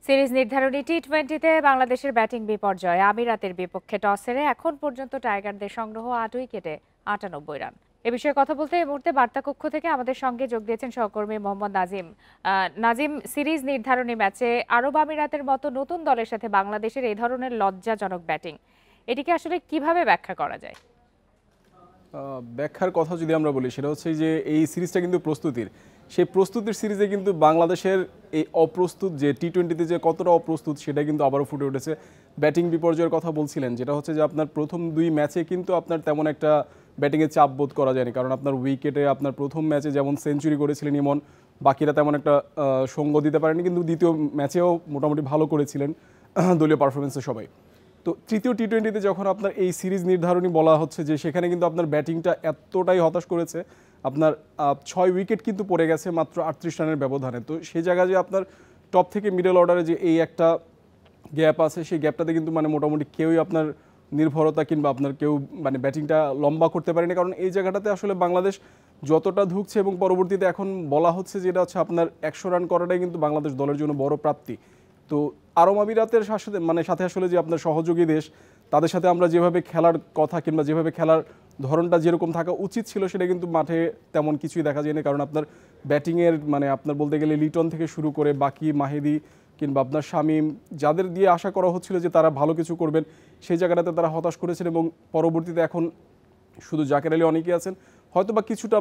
Series নির্ধারণী টি-20তে বাংলাদেশের batting বিপর্যয়। আমিরাতের বিপক্ষে টস হেরে এখন পর্যন্ত টাইগারদের সংগ্রহ 8 উইকেটে 98 রান। এ বিষয়ে কথা বলতে এই মুহূর্তে বার্তা কক্ষ থেকে আমাদের সঙ্গে যোগ দিয়েছেন সহকর্মী মোহাম্মদ নাজিম। নাজিম, সিরিজ নির্ধারণী ম্যাচে আরব আমিরাতের মতো নতুন দলের সাথে বাংলাদেশের এই ধরনের লজ্জাজনক ব্যাটিং, এটিকে আসলে কিভাবে ব্যাখ্যা করা যায়? ব্যাখ্যার কথা যদি আমরা বলি, সেটা হচ্ছে যে এই সিরিজটা কিন্তু প্রস্তুতির, সেই প্রস্তুতির সিরিজে কিন্তু বাংলাদেশের এই অপ্রস্তুত যে টি-20তে যে কতটা অপ্রস্তুত সেটা কিন্তু আবারও ফুটে উঠেছে। ব্যাটিং বিপর্যয়ের কথা বলছিলেন, যেটা হচ্ছে যে আপনার প্রথম 2 ম্যাচে কিন্তু আপনার তেমন একটা ব্যাটিংয়ে চাপ বোধ করা যায়নি, কারণ আপনার উইকেটে আপনার প্রথম ম্যাচে যেমন সেঞ্চুরি করেছিলেন ইমন, বাকিরা তেমন একটা সঙ্গ দিতে পারেনি, কিন্তু দ্বিতীয় ম্যাচেও মোটামুটি ভালো করেছিলেন দলীয় পারফরমেন্সে সবাই। তো তৃতীয় টি-20তে যখন আপনার এই সিরিজ নির্ধারণী বলা হচ্ছে, যে সেখানে কিন্তু আপনার ব্যাটিংটা এতটাই হতাশ করেছে, আপনার 6 উইকেট কিন্তু পড়ে গেছে মাত্র 38 রানের ব্যবধানে। তো সেই জায়গায় যে আপনার টপ থেকে মিডল অর্ডারে যে এই একটা গ্যাপ আছে, সেই গ্যাপটাতে কিন্তু মানে মোটামুটি কেউই আপনার নির্ভরতা কিংবা আপনার কেউ মানে ব্যাটিংটা লম্বা করতে পারেনি, কারণ এই জায়গাটাতে আসলে বাংলাদেশ যতটা ধুঁকছে এবং পরবর্তীতে এখন বলা হচ্ছে যেটা হচ্ছে আপনার 100 রান করাটাই কিন্তু বাংলাদেশ দলের জন্য বড় প্রাপ্তি। তো আরব আমিরাতের সাথে সাথে আসলে যে আপনার সহযোগী দেশ, তাদের সাথে আমরা যেভাবে খেলার কথা কিংবা যেভাবে খেলার ধরনটা যেরকম থাকা উচিত ছিল, সেটা কিন্তু মাঠে তেমন কিছুই দেখা যায়নি, কারণ আপনার ব্যাটিংয়ের মানে আপনার বলতে গেলে লিটন থেকে শুরু করে বাকি মাহেদি কিংবা আপনার শামীম, যাদের দিয়ে আশা করা হচ্ছিল যে তারা ভালো কিছু করবেন, সেই জায়গাটাতে তারা হতাশ করেছেন। এবং পরবর্তীতে এখন শুধু জাকের আলী অনেকেই আছেন হয়তোবা কিছুটা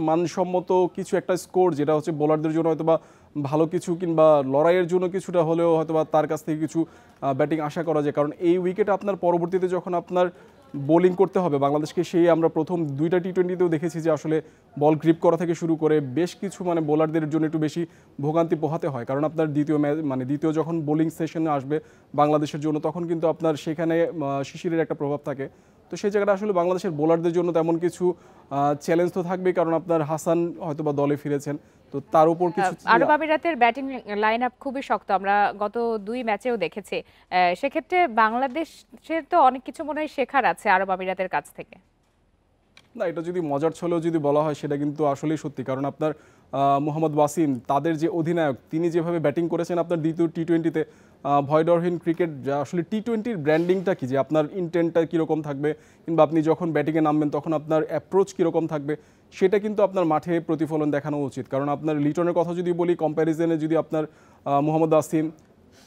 মানসম্মত কিছু একটা স্কোর, যেটা হচ্ছে বোলারদের জন্য হয়তোবা ভালো কিছু কিংবা লড়াইয়ের জন্য কিছুটা হলেও হয়তোবা তার কাছ থেকে কিছু ব্যাটিং আশা করা যায়, কারণ এই উইকেট আপনার পরবর্তীতে যখন আপনার বোলিং করতে হবে বাংলাদেশকে, সেই আমরা প্রথম 2টা টি-20তেও দেখেছি যে আসলে বল গ্রিপ করা থেকে শুরু করে বেশ কিছু মানে বোলারদের জন্য একটু বেশি ভোগান্তি পোহাতে হয়, কারণ আপনার দ্বিতীয় যখন বোলিং সেশনে আসবে বাংলাদেশের জন্য, তখন কিন্তু আপনার সেখানে শিশিরের একটা প্রভাব থাকে। তো সেই জায়গাটা আসলে বাংলাদেশের বোলারদের জন্য তেমন কিছু চ্যালেঞ্জ তো থাকবেই, কারণ আপনার হাসান হয়তোবা দলে ফিরেছেন, তো তার উপর কিছু আরব আমিরাতের ব্যাটিং লাইন আপ খুবই শক্ত, আমরা গত 2 ম্যাচেও দেখেছি। সেক্ষেত্রে বাংলাদেশের তো অনেক কিছু মনে হয় শেখার আছে আরব আমিরাতের কাছ থেকে। না, এটা যদি মজার ছলেও যদি বলা হয়, সেটা কিন্তু আসলেই সত্যি, কারণ আপনার মোহাম্মদ ওয়াসিম, তাদের যে অধিনায়ক, তিনি যেভাবে ব্যাটিং করেছেন আপনার দ্বিতীয় টি-20তে, ভয়ডরহীন ক্রিকেট, যা আসলে টি-20র ব্র্যান্ডিংটা কি, যে আপনার ইন্টেন্টটা কীরকম থাকবে কিংবা আপনি যখন ব্যাটিংয়ে নামবেন তখন আপনার অ্যাপ্রোচ কীরকম থাকবে, সেটা কিন্তু আপনার মাঠে প্রতিফলন দেখানো উচিত। কারণ আপনার লিটনের কথা যদি বলি, কম্প্যারিজনে যদি আপনার মোহাম্মদ ওয়াসিম,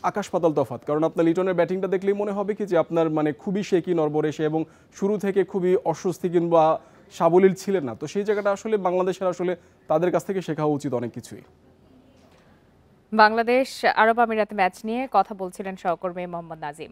আকাশ পাতাল তফাৎ, কারণ আপনার লিটনের ব্যাটিংটা দেখলেই মনে হবে কি যে আপনার মানে খুবই শেকি নড়বড়ে এবং শুরু থেকে খুবই অস্বস্তি কিংবা সাবলীল ছিলেন না। তো সেই জায়গাটা আসলে বাংলাদেশের আসলে তাদের কাছ থেকে শেখা উচিত অনেক কিছুই। বাংলাদেশ আরব আমিরাত ম্যাচ নিয়ে কথা বলছিলেন সহকর্মী মোহাম্মদ নাজিম।